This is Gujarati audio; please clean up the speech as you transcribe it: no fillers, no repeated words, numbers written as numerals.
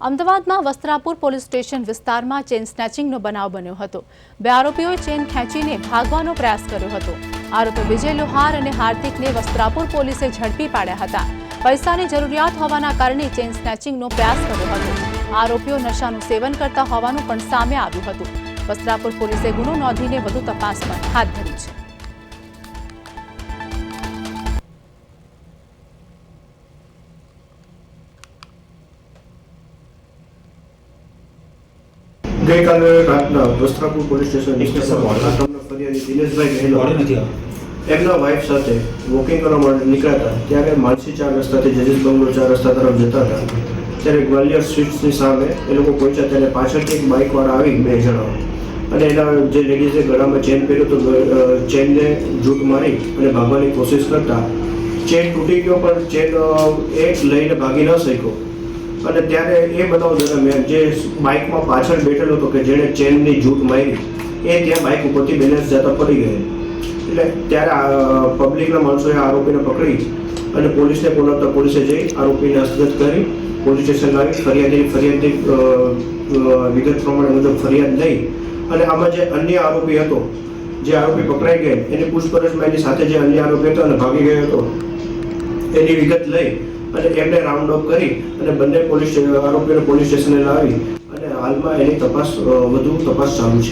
અમદાવાદમાં વસ્ત્રાપુર પોલીસ સ્ટેશન વિસ્તારમાં ચેન સ્નેચિંગનો બનાવ બન્યો હતો। બે આરોપીઓએ ચેન ખેંચીને ભાગવાનો પ્રયાસ કર્યો હતો। આરોપી વિજય લોહાર અને હાર્દિકને વસ્ત્રાપુર પોલીસે ઝડપી પાડ્યા હતા। પૈસાની જરૂરિયાત હોવાના કારણે ચેન સ્નેચિંગનો પ્રયાસ કર્યો હતો। આરોપીઓ નશાનું સેવન કરતા હોવાનું પણ સામે આવ્યું હતું। વસ્ત્રાપુર પોલીસે ગુનો નોંધીને વધુ તપાસ પણ હાથ ધરી છે। ગઈકાલે રાતના વસ્ત્રાપુર પોલીસ સ્ટેશન ફરિયાદી દિનેશભાઈ ગહેલોત એમના વાઇફ સાથે વોકિંગ કરવા માટે નીકળ્યા હતા। ત્યારે માનસી 4 રસ્તાથી જજીસ બંગલો 4 રસ્તા તરફ જતા હતા। ત્યારે ગ્વાલિયર સ્ટ્રીટ્સની સામે એ લોકો પહોંચ્યા ત્યારે પાછળથી એક બાઇકવાળા આવી 2 જણા અને એના જે લેડીઝે ગળામાં ચેન પહેર્યો તો ચેનને જૂટ મારી અને ભાગવાની કોશિશ કરતા ચેન તૂટી ગયો, પણ ચેન એક લઈને ભાગી ન શક્યો। અને ત્યારે એ બનાવ દરમિયાન જે બાઇકમાં પાછળ બેઠેલો હતો કે જેણે ચેનની જૂટ મારી એ ત્યાં બાઇક ઉપરથી બેલેન્સ જતા પડી ગયો। એટલે ત્યારે પબ્લિકના માણસોએ આરોપીને પકડી અને પોલીસને બોલાવતા પોલીસે જઈ આરોપીને હસ્તગત કરી પોલીસ સ્ટેશન લાવી ફરિયાદની વિગત પ્રમાણે મુજબ ફરિયાદ લઈ અને આમાં જે અન્ય આરોપી હતો, જે આરોપી પકડાઈ ગયો એની પૂછપરછમાં એની સાથે જે અન્ય આરોપી હતો અને ભાગી ગયો હતો એની વિગત લઈ અને એમને રાઉન્ડ અપ કરી અને બંને આરોપીઓને પોલીસ સ્ટેશને લાવી અને હાલમાં એની વધુ તપાસ ચાલુ છે।